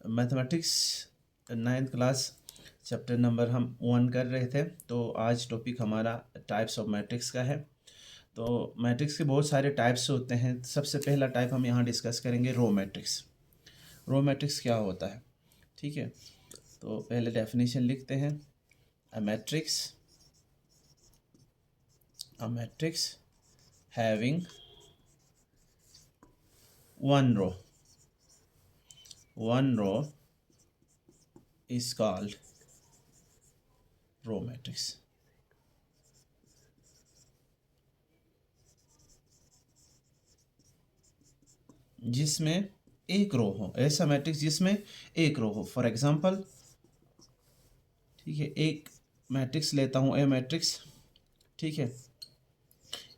Mathematics 9th class chapter number हम 1 कर रहे थे। तो आज टॉपिक हमारा टाइप्स ऑफ मैट्रिक्स का है। तो मैट्रिक्स के बहुत सारे टाइप्स होते हैं। सबसे पहला टाइप हम यहाँ डिस्कस करेंगे रो मैट्रिक्स। रो मैट्रिक्स क्या होता है, ठीक है। तो पहले डेफिनेशन लिखते हैं। A matrix having one row is called row matrix. जिसमें एक रो हो, ऐसा मैट्रिक्स जिसमें एक रो हो। फॉर एग्जांपल, ठीक है, एक मैट्रिक्स लेता हूँ ए मैट्रिक्स, ठीक है।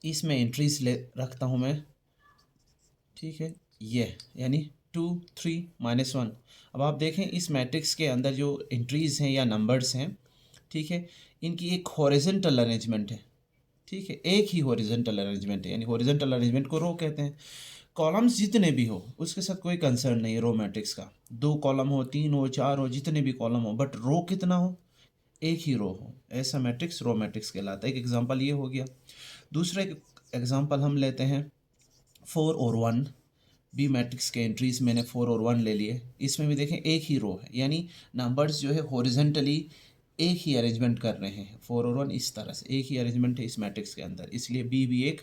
इसमें एंट्रीज ले रखता हूँ मैं, ठीक है, ये यानी 2 3 -1। अब आप देखें इस मैट्रिक्स के अंदर जो एंट्रीज हैं या नंबर्स हैं, ठीक है, इनकी एक हॉरिजॉन्टल अरेंजमेंट है, ठीक है। एक ही हॉरिजॉन्टल अरेंजमेंट है, यानी हॉरिजॉन्टल अरेंजमेंट को रो कहते हैं। कॉलम्स जितने भी हो उसके साथ कोई कंसर्न नहीं है रो मैट्रिक्स का। 2 कॉलम हो, 3 हो, 4 हो, जितने भी कॉलम हो, बट रो कितना हो, एक ही रो हो, ऐसा मैट्रिक्स रो मैट्रिक्स कहलाता है। एक एग्जांपल ये हो गया। दूसरा एक एग्जांपल हम लेते हैं 4 और 1। बी मैट्रिक्स के एंट्रीज मैंने 4 और 1 ले लिए। इसमें भी देखें एक ही रो है, यानी नंबर्स जो है हॉरिजॉन्टली एक ही अरेंजमेंट कर रहे हैं। 4 और 1 इस तरह से एक ही अरेंजमेंट है इस मैट्रिक्स के अंदर, इसलिए बी भी एक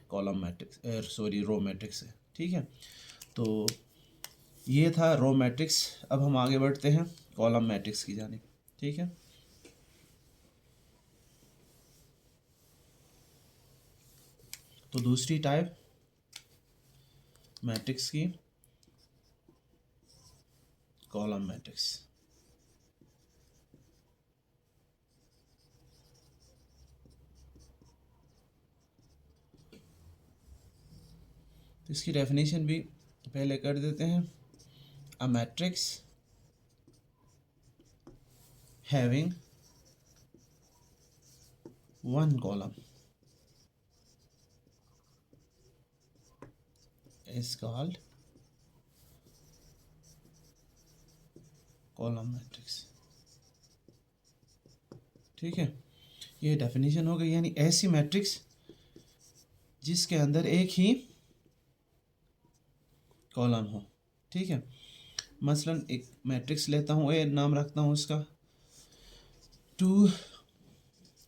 कॉलम मैट्रिक्स रो मैट्रिक्स है, ठीक है। तो ये था रो मैट्रिक्स। अब हम आगे बढ़ते हैं कॉलम मैट्रिक्स की जानिब, ठीक है। तो दूसरी टाइप मैट्रिक्स की कॉलम मैट्रिक्स। तो इसकी डेफिनेशन भी पहले कर देते हैं। A matrix having one column is called column matrix, ठीक है। ये डेफिनेशन हो गई, यानी ऐसी मैट्रिक्स जिसके अंदर एक ही कॉलम हो, ठीक है। मसलन एक मैट्रिक्स लेता हूँ, ए नाम रखता हूँ उसका, 2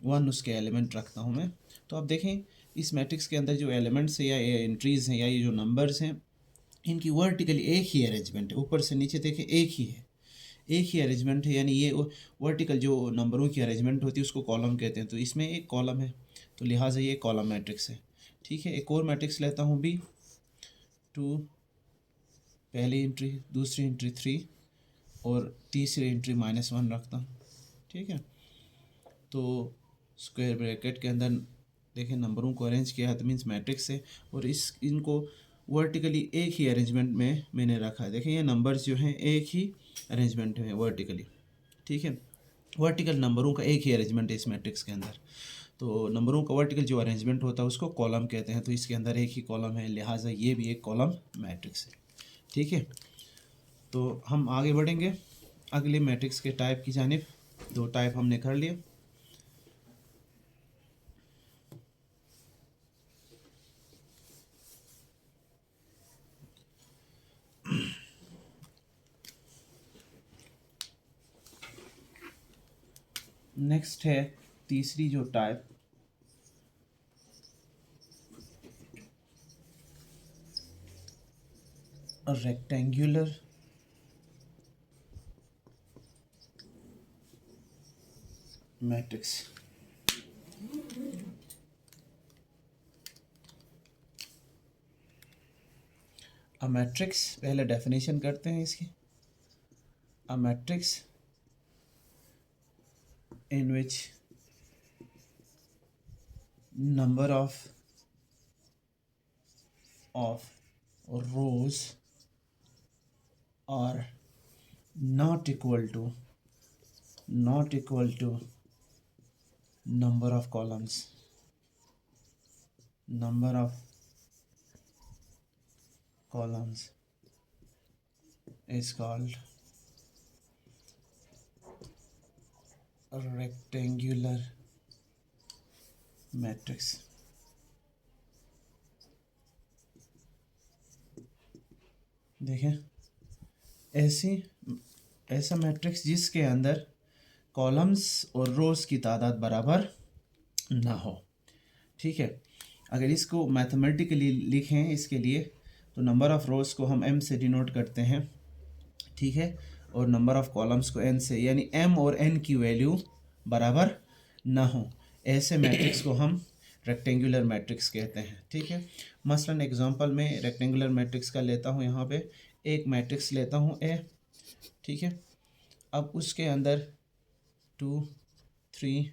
1 उसके एलिमेंट रखता हूँ मैं। तो आप देखें इस मैट्रिक्स के अंदर जो एलिमेंट्स हैं या एंट्रीज़ हैं या ये जो नंबर्स हैं, इनकी वर्टिकली एक ही अरेंजमेंट है। ऊपर से नीचे देखें एक ही है, एक ही अरेंजमेंट है, यानी ये वर्टिकल जो नंबरों की अरेंजमेंट होती है उसको कॉलम कहते हैं। तो इसमें एक कॉलम है, तो लिहाजा ये कॉलम मैट्रिक्स है, ठीक है। एक और मैट्रिक्स लेता हूँ बी, 2 पहली एंट्री, दूसरी एंट्री 3 और तीसरी एंट्री -1 रखता हूँ, ठीक है। तो स्क्वायर ब्रैकेट के अंदर देखें नंबरों को अरेंज किया है, तो मीन्स मैट्रिक्स है। और इनको वर्टिकली एक ही अरेंजमेंट में मैंने रखा है। देखें ये नंबर्स जो हैं एक ही अरेंजमेंट में वर्टिकली, ठीक है। वर्टिकल नंबरों का एक ही अरेंजमेंट है इस मैट्रिक्स के अंदर। तो नंबरों का वर्टिकल जो अरेंजमेंट होता है उसको कॉलम कहते हैं। तो इसके अंदर एक ही कॉलम है, लिहाजा ये भी एक कॉलम मैट्रिक्स है, ठीक है। तो हम आगे बढ़ेंगे अगले मैट्रिक्स के टाइप की जानिब। 2 टाइप हमने कर लिए। नेक्स्ट है तीसरी जो type, rectangular matrix. A matrix, पहले डेफिनेशन करते हैं इसकी। A matrix in which number of rows are not equal to number of columns. Number of columns is called rectangular matrix. देखें, ऐसा मैट्रिक्स जिसके अंदर कॉलम्स और रोज की तादाद बराबर ना हो। ठीक है, अगर इसको मैथमेटिकली लिखें इसके लिए तो नंबर ऑफ़ रोज़ को हम m से डिनोट करते हैं, ठीक है, और नंबर ऑफ़ कॉलम्स को n से, यानी m और n की वैल्यू बराबर ना हो, ऐसे मैट्रिक्स को हम रेक्टेंगुलर मैट्रिक्स कहते हैं। ठीक है, मसलन एग्जांपल में रेक्टेंगुलर मैट्रिक्स का लेता हूँ, यहाँ पे एक मैट्रिक्स लेता हूँ A, ठीक है, अब उसके अंदर 2 3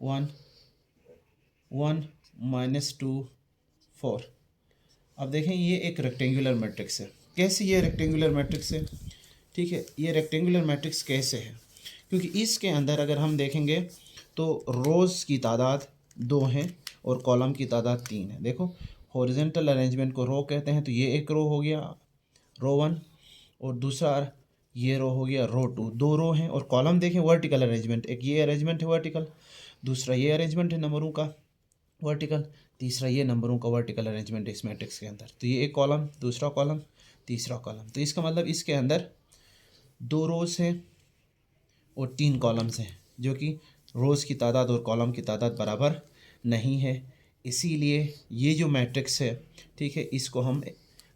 1 1 -2 4। अब देखें ये एक रेक्टेंगुलर मैट्रिक्स है। कैसे ये रेक्टेंगुलर मैट्रिक्स है? ठीक है, ये रेक्टेंगुलर मैट्रिक्स कैसे है? क्योंकि इसके अंदर अगर हम देखेंगे तो रोज़ की तादाद 2 हैं और कॉलम की तादाद 3 है। देखो, हॉरिजॉन्टल अरेंजमेंट को रो कहते हैं, तो ये एक रो हो गया, रो 1, और दूसरा ये रो हो गया, रो 2। 2 रो हैं, और कॉलम देखें वर्टिकल अरेंजमेंट, एक ये अरेंजमेंट है वर्टिकल, दूसरा ये अरेंजमेंट है नंबरों का वर्टिकल, तीसरा ये नंबरों का वर्टिकल अरेंजमेंट है इस मैट्रिक्स के अंदर। तो ये एक कॉलम, दूसरा कॉलम, तीसरा कॉलम। तो इसका मतलब इसके अंदर 2 रोज़ हैं और 3 कॉलम्स हैं, जो कि रोज़ की तादाद और कॉलम की तादाद बराबर नहीं है। इसीलिए ये जो मैट्रिक्स है, ठीक है, इसको हम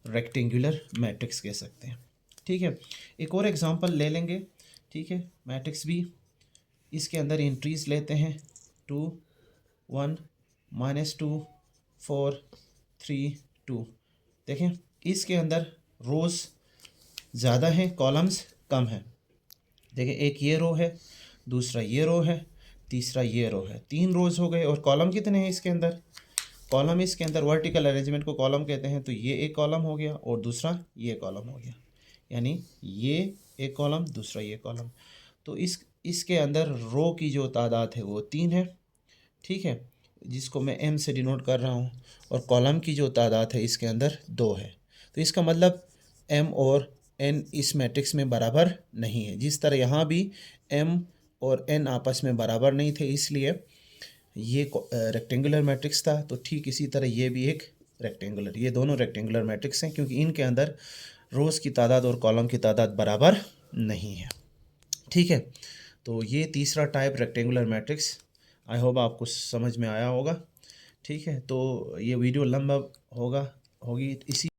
रेक्टेंगुलर मैट्रिक्स कह सकते हैं। ठीक है, एक और एग्जांपल ले लेंगे। ठीक है, मैट्रिक्स भी, इसके अंदर एंट्रीज लेते हैं 2 1 -2 4 3 2। देखें, इसके अंदर रोज़ ज़्यादा हैं, कॉलम्स कम हैं। देखें, एक ये रो है, दूसरा ये रो है, तीसरा ये रो है, 3 रोज़ हो गए। और कॉलम कितने हैं इसके अंदर? कॉलम इसके अंदर वर्टिकल अरेंजमेंट को कॉलम कहते हैं, तो ये एक कॉलम हो गया और दूसरा ये कॉलम हो गया, यानी ये एक कॉलम, दूसरा ये कॉलम। तो इसके अंदर रो की जो तादाद है वो 3 है, ठीक है, जिसको मैं m से डिनोट कर रहा हूँ, और कॉलम की जो तादाद है इसके अंदर 2 है। तो इसका मतलब m और n इस मैट्रिक्स में बराबर नहीं है। जिस तरह यहाँ भी m और n आपस में बराबर नहीं थे, इसलिए ये रेक्टेंगुलर मैट्रिक्स था, तो ठीक इसी तरह ये भी एक रेक्टेंगुलर, ये दोनों रेक्टेंगुलर मैट्रिक्स हैं, क्योंकि इनके अंदर रोज़ की तादाद और कॉलम की तादाद बराबर नहीं है। ठीक है, तो ये तीसरा type rectangular matrix, I hope आपको समझ में आया होगा। ठीक है, तो ये वीडियो लंबा होगी, इसी